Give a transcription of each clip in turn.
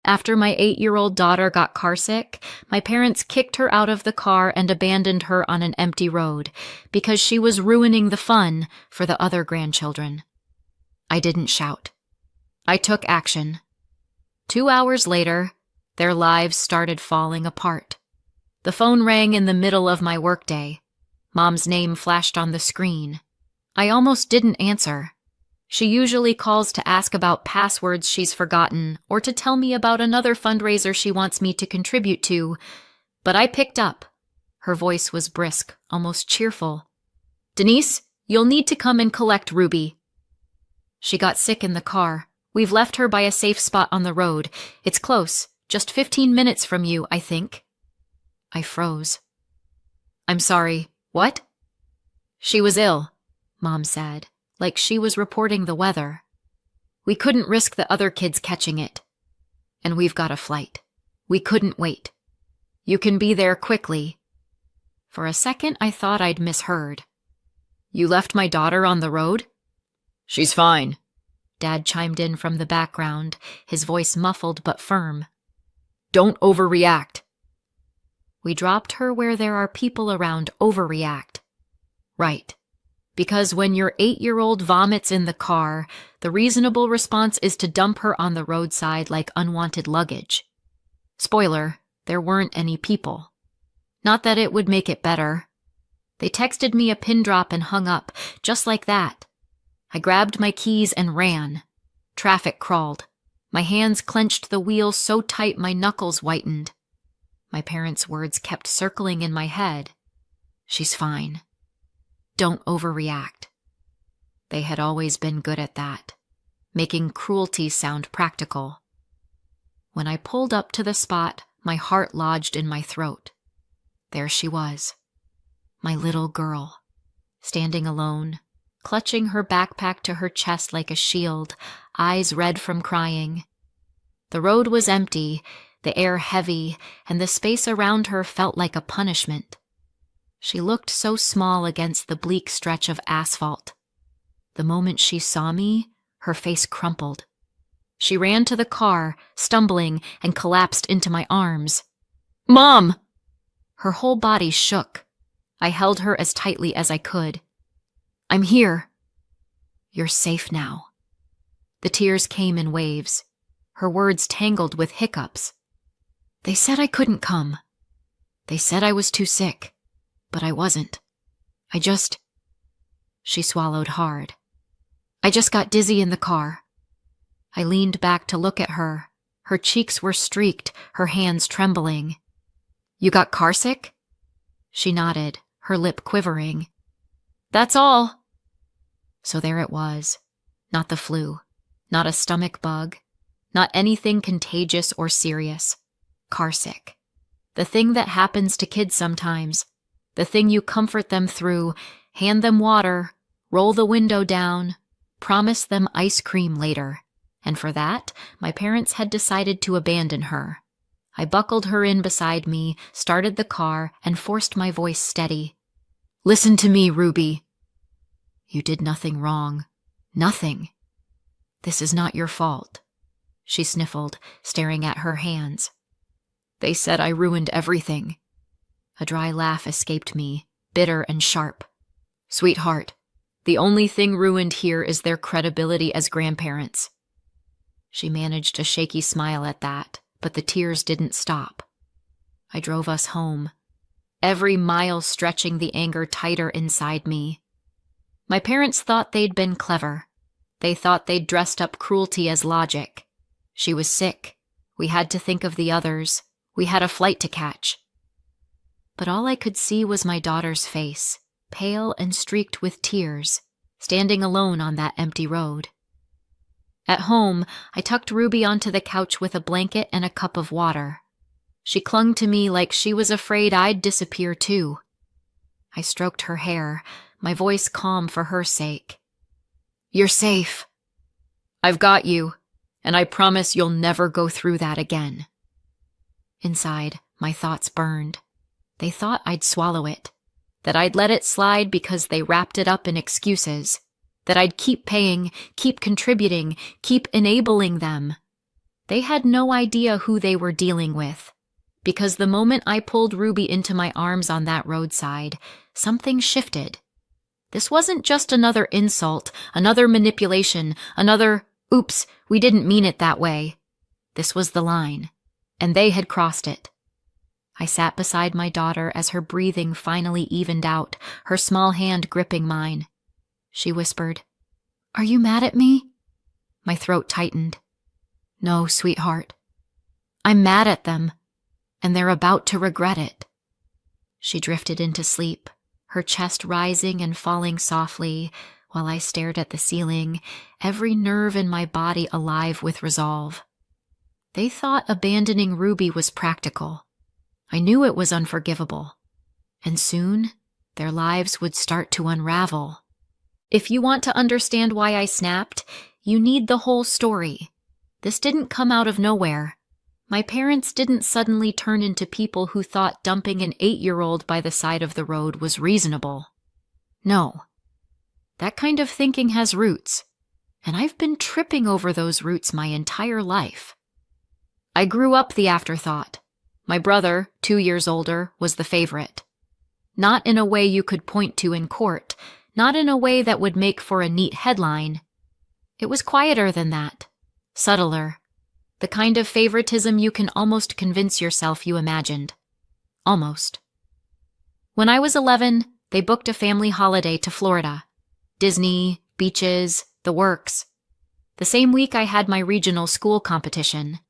After my 8-year-old daughter got carsick, my parents kicked her out of the car and abandoned her on an empty road because she was ruining the fun for the other grandchildren. I didn't shout. I took action. 2 hours later, their lives started falling apart. The phone rang in the middle of my workday. Mom's name flashed on the screen. I almost didn't answer. She usually calls to ask about passwords she's forgotten or to tell me about another fundraiser she wants me to contribute to, but I picked up. Her voice was brisk, almost cheerful. "Denise, you'll need to come and collect Ruby." She got sick in the car. We've left her by a safe spot on the road. It's close, just 15 minutes from you, I think. I froze. "I'm sorry, what?" "She was ill," Mom said, like she was reporting the weather. "We couldn't risk the other kids catching it. And we've got a flight. We couldn't wait. You can be there quickly." For a second, I thought I'd misheard. "You left my daughter on the road?" "She's fine," Dad chimed in from the background, his voice muffled but firm. "Don't overreact." We dropped her where there are people around overreact. Right. Because when your 8-year-old vomits in the car, the reasonable response is to dump her on the roadside like unwanted luggage. Spoiler, there weren't any people. Not that it would make it better. They texted me a pin drop and hung up, just like that. I grabbed my keys and ran. Traffic crawled. My hands clenched the wheel so tight my knuckles whitened. My parents' words kept circling in my head. "She's fine. Don't overreact." They had always been good at that, making cruelty sound practical. When I pulled up to the spot, my heart lodged in my throat. There she was, my little girl, standing alone, clutching her backpack to her chest like a shield, eyes red from crying. The road was empty, the air heavy, and the space around her felt like a punishment. She looked so small against the bleak stretch of asphalt. The moment she saw me, her face crumpled. She ran to the car, stumbling, and collapsed into my arms. "Mom!" Her whole body shook. I held her as tightly as I could. "I'm here." "You're safe now." The tears came in waves. Her words tangled with hiccups. "They said I couldn't come. They said I was too sick. But I wasn't. She swallowed hard. "I just got dizzy in the car." I leaned back to look at her. Her cheeks were streaked, her hands trembling. "You got carsick?" She nodded, her lip quivering. "That's all." So there it was. Not the flu. Not a stomach bug. Not anything contagious or serious. Carsick. The thing that happens to kids sometimes. The thing you comfort them through, hand them water, roll the window down, promise them ice cream later. And for that, my parents had decided to abandon her. I buckled her in beside me, started the car, and forced my voice steady. "Listen to me, Ruby. You did nothing wrong. Nothing. This is not your fault." She sniffled, staring at her hands. "They said I ruined everything." A dry laugh escaped me, bitter and sharp. "Sweetheart, the only thing ruined here is their credibility as grandparents." She managed a shaky smile at that, but the tears didn't stop. I drove us home, every mile stretching the anger tighter inside me. My parents thought they'd been clever. They thought they'd dressed up cruelty as logic. She was sick. We had to think of the others. We had a flight to catch. But all I could see was my daughter's face, pale and streaked with tears, standing alone on that empty road. At home, I tucked Ruby onto the couch with a blanket and a cup of water. She clung to me like she was afraid I'd disappear too. I stroked her hair, my voice calm for her sake. "You're safe. I've got you, and I promise you'll never go through that again." Inside, my thoughts burned. They thought I'd swallow it, that I'd let it slide because they wrapped it up in excuses, that I'd keep paying, keep contributing, keep enabling them. They had no idea who they were dealing with, because the moment I pulled Ruby into my arms on that roadside, something shifted. This wasn't just another insult, another manipulation, another, "Oops, we didn't mean it that way." This was the line, and they had crossed it. I sat beside my daughter as her breathing finally evened out, her small hand gripping mine. She whispered, "Are you mad at me?" My throat tightened. "No, sweetheart. I'm mad at them, and they're about to regret it." She drifted into sleep, her chest rising and falling softly, while I stared at the ceiling, every nerve in my body alive with resolve. They thought abandoning Ruby was practical. I knew it was unforgivable. And soon, their lives would start to unravel. If you want to understand why I snapped, you need the whole story. This didn't come out of nowhere. My parents didn't suddenly turn into people who thought dumping an 8-year-old by the side of the road was reasonable. No. That kind of thinking has roots, and I've been tripping over those roots my entire life. I grew up the afterthought. My brother, 2 years older, was the favorite. Not in a way you could point to in court, not in a way that would make for a neat headline. It was quieter than that, subtler, the kind of favoritism you can almost convince yourself you imagined. Almost. When I was 11, they booked a family holiday to Florida. Disney, beaches, the works. The same week I had my regional school competition.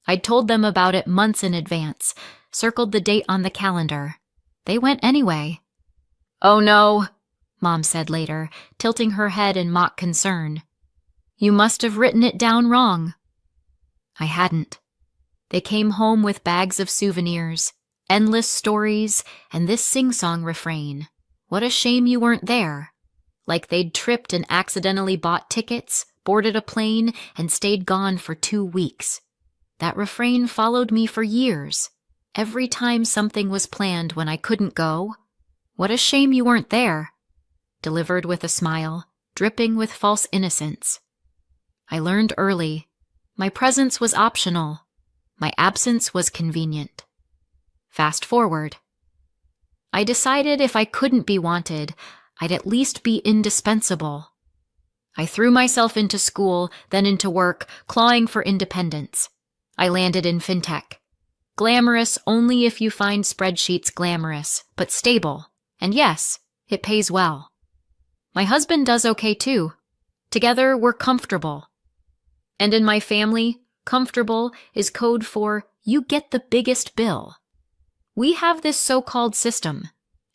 I'd told them about it months in advance, circled the date on the calendar. They went anyway. "Oh no," Mom said later, tilting her head in mock concern. "You must have written it down wrong." I hadn't. They came home with bags of souvenirs, endless stories, and this sing-song refrain. "What a shame you weren't there." Like they'd tripped and accidentally bought tickets, boarded a plane, and stayed gone for 2 weeks. That refrain followed me for years. Every time something was planned when I couldn't go, "What a shame you weren't there," delivered with a smile, dripping with false innocence. I learned early. My presence was optional. My absence was convenient. Fast forward. I decided if I couldn't be wanted, I'd at least be indispensable. I threw myself into school, then into work, clawing for independence. I landed in fintech. Glamorous only if you find spreadsheets glamorous, but stable. And yes, it pays well. My husband does okay too. Together, we're comfortable. And in my family, comfortable is code for you get the biggest bill. We have this so-called system.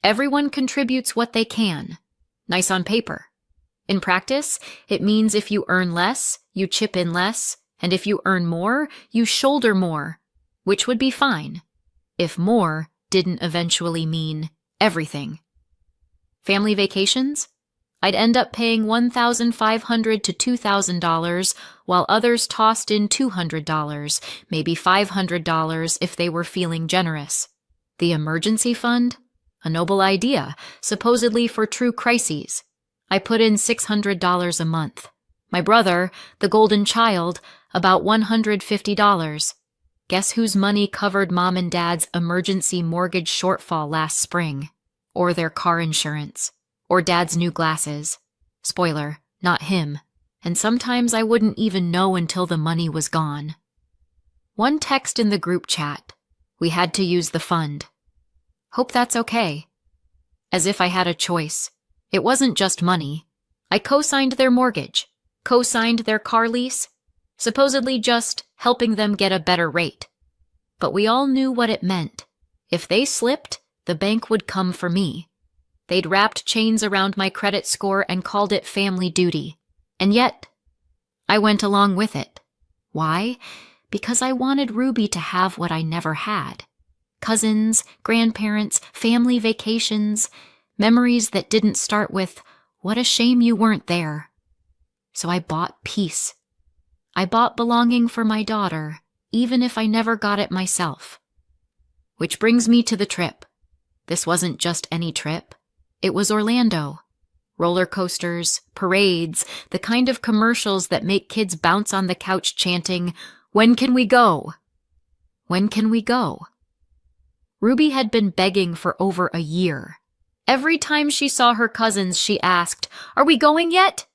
Everyone contributes what they can. Nice on paper. In practice, it means if you earn less, you chip in less, and if you earn more, you shoulder more, which would be fine, if more didn't eventually mean everything. Family vacations? I'd end up paying $1,500 to $2,000, while others tossed in $200, maybe $500 if they were feeling generous. The emergency fund? A noble idea, supposedly for true crises. I put in $600 a month. My brother, the golden child, about $150. Guess whose money covered Mom and Dad's emergency mortgage shortfall last spring? Or their car insurance? Or Dad's new glasses? Spoiler, not him. And sometimes I wouldn't even know until the money was gone. One text in the group chat. We had to use the fund. Hope that's okay. As if I had a choice. It wasn't just money. I co-signed their mortgage, co-signed their car lease, supposedly just helping them get a better rate. But we all knew what it meant. If they slipped, the bank would come for me. They'd wrapped chains around my credit score and called it family duty. And yet, I went along with it. Why? Because I wanted Ruby to have what I never had. Cousins, grandparents, family vacations, memories that didn't start with, "What a shame you weren't there." So I bought peace. I bought belonging for my daughter, even if I never got it myself. Which brings me to the trip. This wasn't just any trip. It was Orlando. Roller coasters, parades, the kind of commercials that make kids bounce on the couch chanting, When can we go? When can we go? Ruby had been begging for over a year. Every time she saw her cousins, she asked, "Are we going yet?"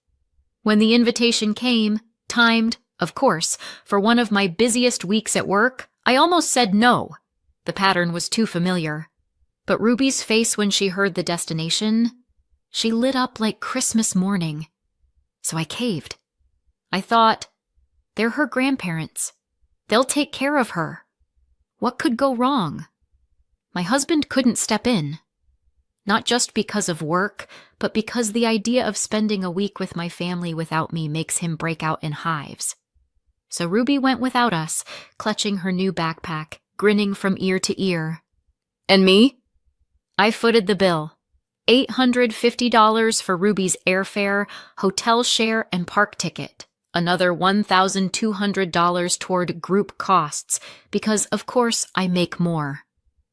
When the invitation came, timed, of course, for one of my busiest weeks at work, I almost said no. The pattern was too familiar. But Ruby's face when she heard the destination, she lit up like Christmas morning. So I caved. I thought, they're her grandparents. They'll take care of her. What could go wrong? My husband couldn't step in. Not just because of work, but because the idea of spending a week with my family without me makes him break out in hives. So Ruby went without us, clutching her new backpack, grinning from ear to ear. And me? I footed the bill. $850 for Ruby's airfare, hotel share, and park ticket. Another $1,200 toward group costs, because, of course, I make more.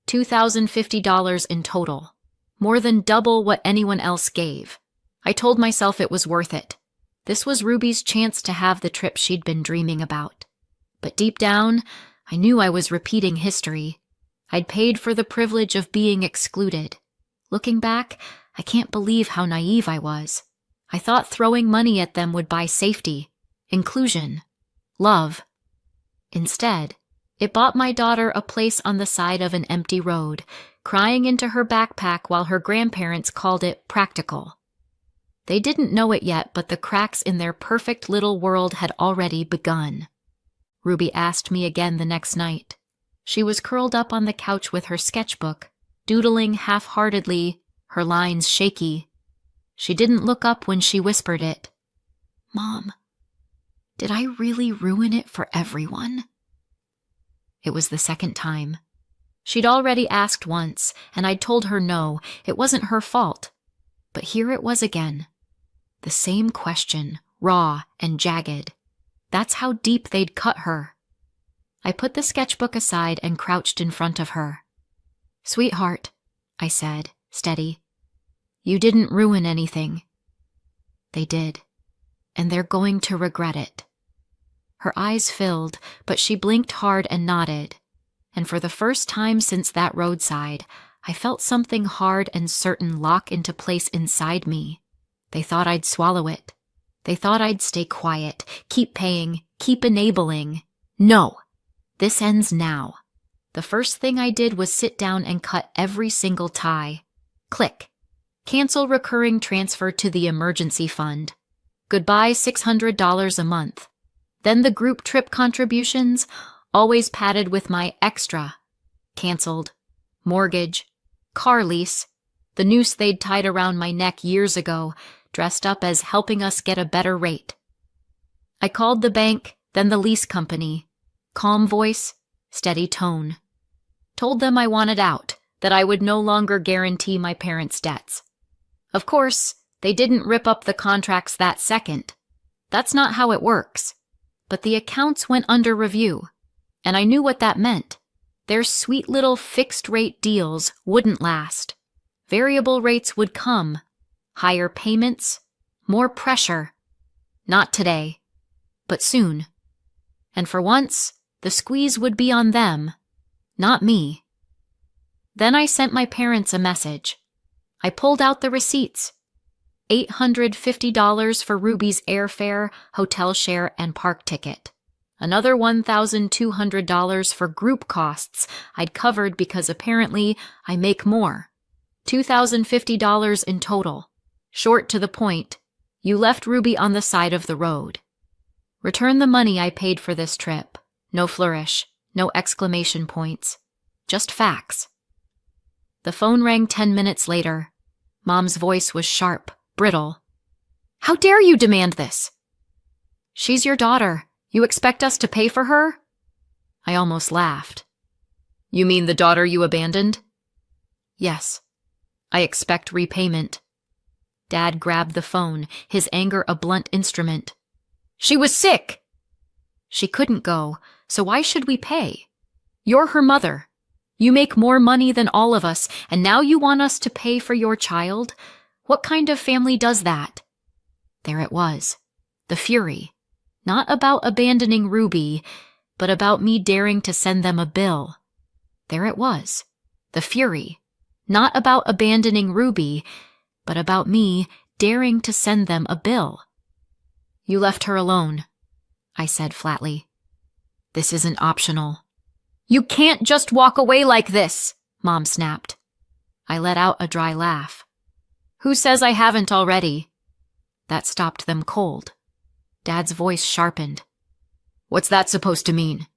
$2,050 in total. More than double what anyone else gave. I told myself it was worth it. This was Ruby's chance to have the trip she'd been dreaming about. But deep down, I knew I was repeating history. I'd paid for the privilege of being excluded. Looking back, I can't believe how naive I was. I thought throwing money at them would buy safety, inclusion, love. Instead, it bought my daughter a place on the side of an empty road, crying into her backpack while her grandparents called it practical. They didn't know it yet, but the cracks in their perfect little world had already begun. Ruby asked me again the next night. She was curled up on the couch with her sketchbook, doodling half-heartedly, her lines shaky. She didn't look up when she whispered it. "Mom, did I really ruin it for everyone?" It was the second time. She'd already asked once, and I'd told her no, it wasn't her fault. But here it was again. The same question, raw and jagged. That's how deep they'd cut her. I put the sketchbook aside and crouched in front of her. "Sweetheart," I said, steady, "you didn't ruin anything." They did, and they're going to regret it. Her eyes filled, but she blinked hard and nodded. And for the first time since that roadside, I felt something hard and certain lock into place inside me. They thought I'd swallow it. They thought I'd stay quiet, keep paying, keep enabling. No! This ends now. The first thing I did was sit down and cut every single tie. Click. Cancel recurring transfer to the emergency fund. Goodbye $600 a month. Then the group trip contributions, always padded with my extra. Canceled. Mortgage. Car lease. The noose they'd tied around my neck years ago, dressed up as helping us get a better rate. I called the bank, then the lease company. Calm voice, steady tone. Told them I wanted out, that I would no longer guarantee my parents' debts. Of course, they didn't rip up the contracts that second. That's not how it works. But the accounts went under review, and I knew what that meant. Their sweet little fixed-rate deals wouldn't last. Variable rates would come. Higher payments, more pressure. Not today, but soon. And for once, the squeeze would be on them, not me. Then I sent my parents a message. I pulled out the receipts. $850 for Ruby's airfare, hotel share, and park ticket. Another $1,200 for group costs I'd covered because apparently I make more. $2,050 in total. Short to the point, you left Ruby on the side of the road. Return the money I paid for this trip. No flourish, no exclamation points. Just facts. The phone rang 10 minutes later. Mom's voice was sharp, brittle. "How dare you demand this?" "She's your daughter. You expect us to pay for her?" I almost laughed. "You mean the daughter you abandoned?" "Yes. I expect repayment." Dad grabbed the phone, his anger a blunt instrument. "She was sick!" "She couldn't go, so why should we pay? You're her mother. You make more money than all of us, and now you want us to pay for your child? What kind of family does that?" There it was. The fury. Not about abandoning Ruby. but about me daring to send them a bill. There it was, the fury. Not about abandoning Ruby, but about me daring to send them a bill. "You left her alone," I said flatly. "This isn't optional." "You can't just walk away like this," Mom snapped. I let out a dry laugh. "Who says I haven't already?" That stopped them cold. Dad's voice sharpened. "What's that supposed to mean?"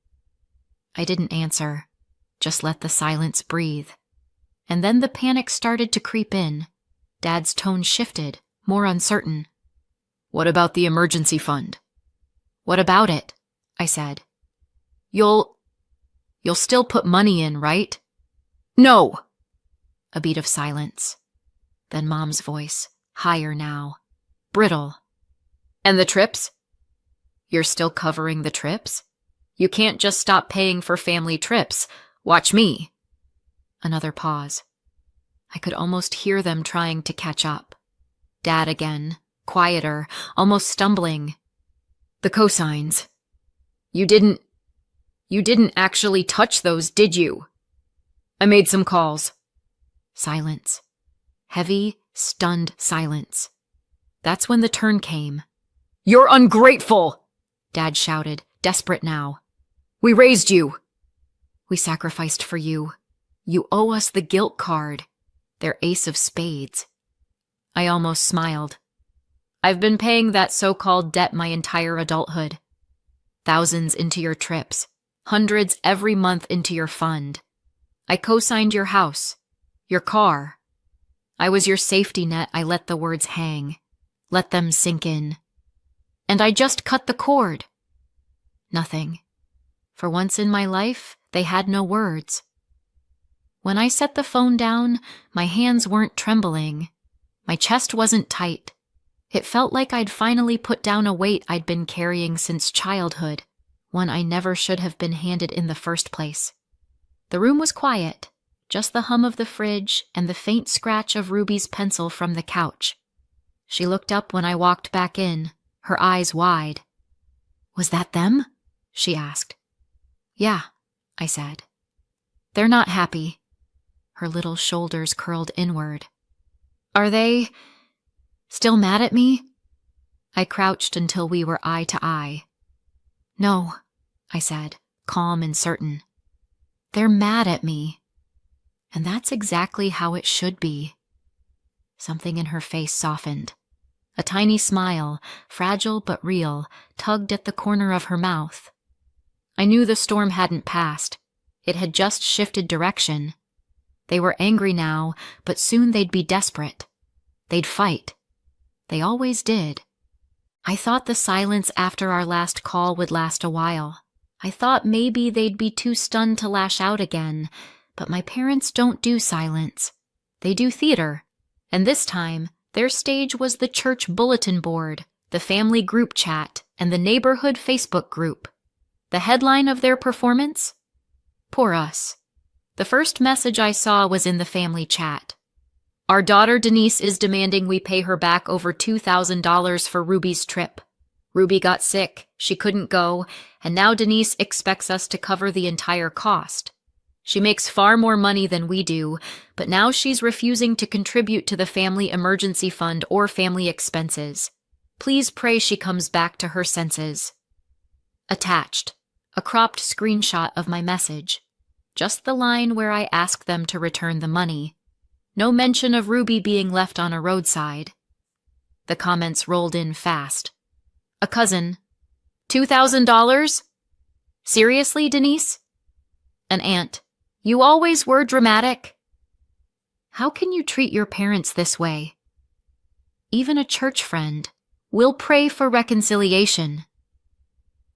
I didn't answer, just let the silence breathe. And then the panic started to creep in. Dad's tone shifted, more uncertain. "What about the emergency fund?" "What about it?" I said. You'll still put money in, right?" "No!" A beat of silence. Then Mom's voice, higher now, brittle. "And the trips? You're still covering the trips? You can't just stop paying for family trips. Watch me." Another pause. I could almost hear them trying to catch up. Dad again, quieter, almost stumbling. "The cosigns. You didn't actually touch those, did you?" "I made some calls." Silence. Heavy, stunned silence. That's when the turn came. "You're ungrateful!" Dad shouted, desperate now. "We raised you. We sacrificed for you. You owe us the guilt card." Their ace of spades. I almost smiled. "I've been paying that so-called debt my entire adulthood. Thousands into your trips, hundreds every month into your fund. I co-signed your house, your car. I was your safety net. I let the words hang, let them sink in. And I just cut the cord." Nothing. For once in my life, they had no words. When I set the phone down, my hands weren't trembling. My chest wasn't tight. It felt like I'd finally put down a weight I'd been carrying since childhood, one I never should have been handed in the first place. The room was quiet, just the hum of the fridge and the faint scratch of Ruby's pencil from the couch. She looked up when I walked back in, her eyes wide. "Was that them?" she asked. "Yeah," I said. "They're not happy." Her little shoulders curled inward. "Are they still mad at me?" I crouched until we were eye to eye. "No," I said, calm and certain. "They're mad at me. And that's exactly how it should be." Something in her face softened. A tiny smile, fragile but real, tugged at the corner of her mouth. I knew the storm hadn't passed. It had just shifted direction. They were angry now, but soon they'd be desperate. They'd fight. They always did. I thought the silence after our last call would last a while. I thought maybe they'd be too stunned to lash out again, but my parents don't do silence. They do theater, and this time, their stage was the church bulletin board, the family group chat, and the neighborhood Facebook group. The headline of their performance? Poor us. The first message I saw was in the family chat. "Our daughter Denise is demanding we pay her back over $2,000 for Ruby's trip. Ruby got sick, she couldn't go, and now Denise expects us to cover the entire cost. She makes far more money than we do, but now she's refusing to contribute to the family emergency fund or family expenses. Please pray she comes back to her senses." Attached, a cropped screenshot of my message. Just the line where I asked them to return the money. No mention of Ruby being left on a roadside. The comments rolled in fast. A cousin. $2,000? Seriously, Denise? An aunt. You always were dramatic. How can you treat your parents this way? Even a church friend. We'll pray for reconciliation.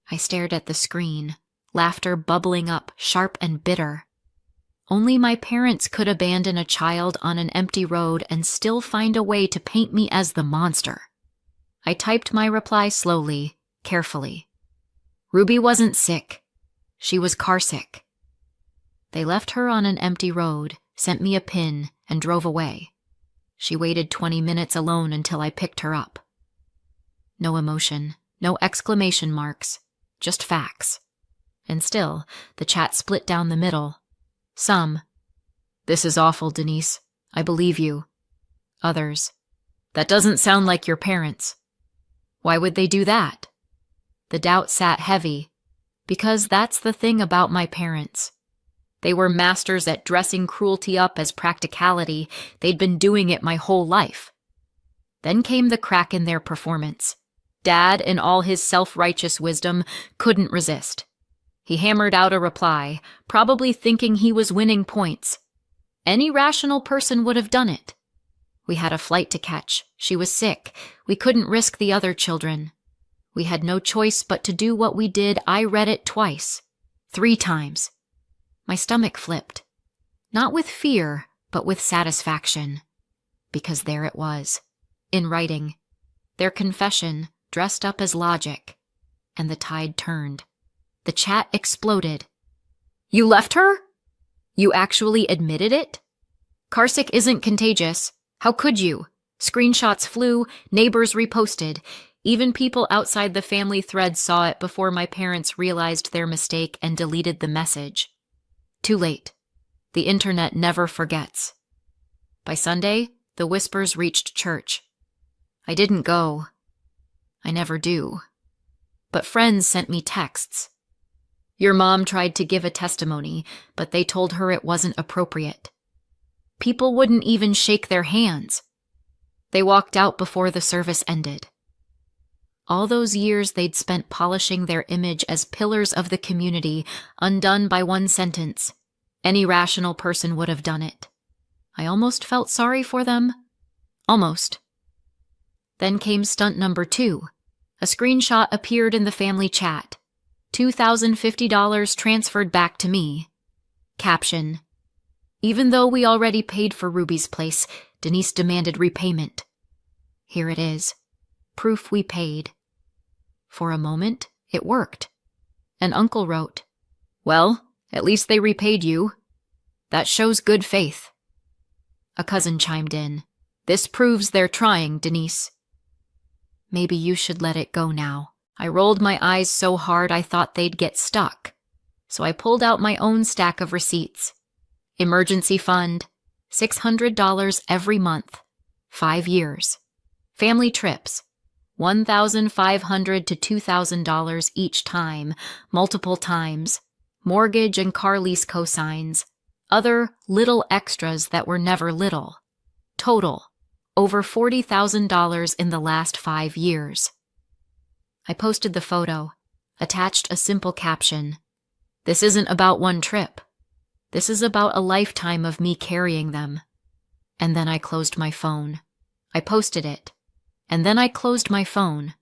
I stared at the screen, laughter bubbling up, sharp and bitter. Only my parents could abandon a child on an empty road and still find a way to paint me as the monster. I typed my reply slowly, carefully. Ruby wasn't sick. She was carsick. They left her on an empty road, sent me a pin, and drove away. She waited 20 minutes alone until I picked her up. No emotion, no exclamation marks, just facts. And still, the chat split down the middle. Some, "This is awful, Denise. I believe you." Others, "That doesn't sound like your parents." Why would they do that? The doubt sat heavy, because that's the thing about my parents. They were masters at dressing cruelty up as practicality. They'd been doing it my whole life. Then came the crack in their performance. Dad, in all his self-righteous wisdom, couldn't resist. He hammered out a reply, probably thinking he was winning points. Any rational person would have done it. We had a flight to catch. She was sick. We couldn't risk the other children. We had no choice but to do what we did. I read it twice. 3 times. My stomach flipped. Not with fear, but with satisfaction. Because there it was. In writing. Their confession, dressed up as logic. And the tide turned. The chat exploded. "You left her? You actually admitted it? Carsick isn't contagious. How could you?" Screenshots flew, neighbors reposted. Even people outside the family thread saw it before my parents realized their mistake and deleted the message. Too late. The internet never forgets. By Sunday, the whispers reached church. I didn't go. I never do. But friends sent me texts. "Your mom tried to give a testimony, but they told her it wasn't appropriate." People wouldn't even shake their hands. They walked out before the service ended. All those years they'd spent polishing their image as pillars of the community, undone by one sentence. Any rational person would have done it. I almost felt sorry for them. Almost. Then came stunt number 2. A screenshot appeared in the family chat. $2,050 transferred back to me. Caption: "Even though we already paid for Ruby's place, Denise demanded repayment." Here it is. Proof we paid. For a moment, it worked. An uncle wrote, "Well, at least they repaid you. That shows good faith." A cousin chimed in, "This proves they're trying, Denise." Maybe you should let it go now. I rolled my eyes so hard I thought they'd get stuck. So I pulled out my own stack of receipts. Emergency fund, $600 every month, 5 years. Family trips, $1,500 to $2,000 each time, multiple times. Mortgage and car lease cosigns. Other little extras that were never little. Total, over $40,000 in the last 5 years. I posted the photo, attached a simple caption. "This isn't about one trip. This is about a lifetime of me carrying them." And then I closed my phone. I posted it. And then I closed my phone.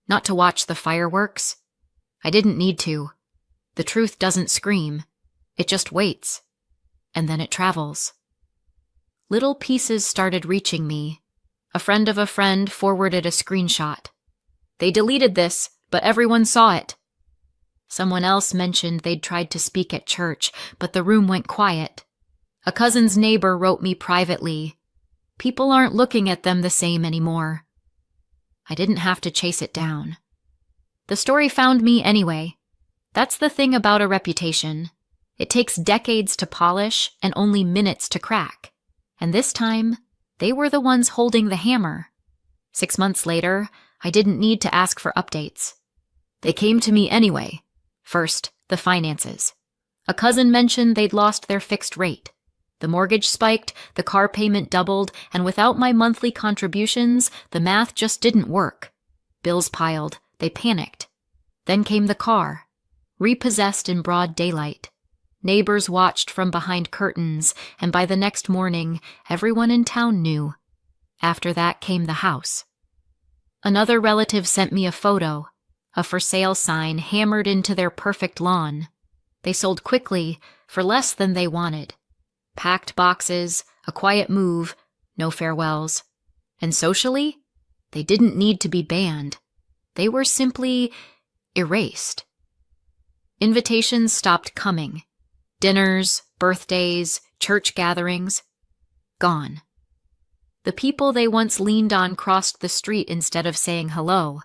Not to watch the fireworks. I didn't need to. The truth doesn't scream. It just waits. And then it travels. Little pieces started reaching me. A friend of a friend forwarded a screenshot. "They deleted this, but everyone saw it." Someone else mentioned they'd tried to speak at church, but the room went quiet. A cousin's neighbor wrote me privately, "People aren't looking at them the same anymore." I didn't have to chase it down. The story found me anyway. That's the thing about a reputation. It takes decades to polish and only minutes to crack. And this time, they were the ones holding the hammer. 6 months later, I didn't need to ask for updates. They came to me anyway. First, the finances. A cousin mentioned they'd lost their fixed rate. The mortgage spiked, the car payment doubled, and without my monthly contributions, the math just didn't work. Bills piled. They panicked. Then came the car, repossessed in broad daylight. Neighbors watched from behind curtains, and by the next morning, everyone in town knew. After that came the house. Another relative sent me a photo, a for sale sign hammered into their perfect lawn. They sold quickly, for less than they wanted. Packed boxes, a quiet move, no farewells. And socially, they didn't need to be banned. They were simply erased. Invitations stopped coming. Dinners, birthdays, church gatherings, gone. The people they once leaned on crossed the street instead of saying hello.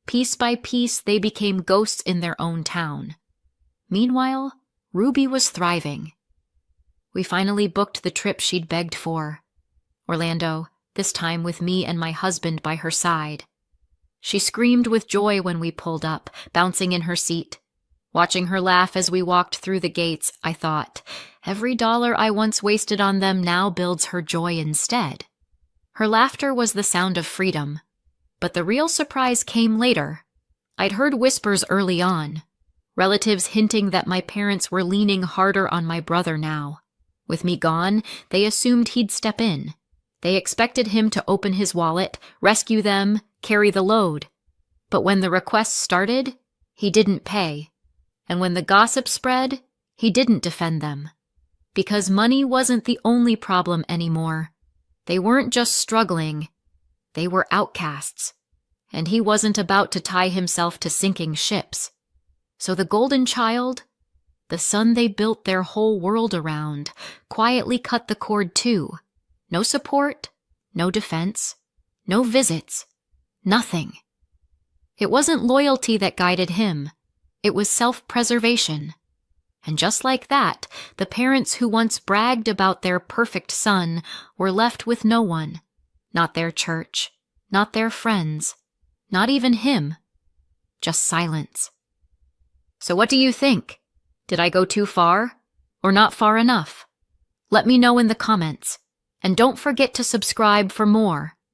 Piece by piece, they became ghosts in their own town. Meanwhile, Ruby was thriving. We finally booked the trip she'd begged for. Orlando, this time with me and my husband by her side. She screamed with joy when we pulled up, bouncing in her seat. Watching her laugh as we walked through the gates, I thought, every dollar I once wasted on them now builds her joy instead. Her laughter was the sound of freedom, but the real surprise came later. I'd heard whispers early on, relatives hinting that my parents were leaning harder on my brother now. With me gone, they assumed he'd step in. They expected him to open his wallet, rescue them, carry the load. But when the requests started, he didn't pay. And when the gossip spread, he didn't defend them. Because money wasn't the only problem anymore. They weren't just struggling, they were outcasts. And he wasn't about to tie himself to sinking ships. So the golden child, the son they built their whole world around, quietly cut the cord too. No support, no defense, no visits, nothing. It wasn't loyalty that guided him. It was self-preservation. And just like that, the parents who once bragged about their perfect son were left with no one. Not their church, not their friends, not even him. Just silence. So what do you think? Did I go too far? Or not far enough? Let me know in the comments. And don't forget to subscribe for more.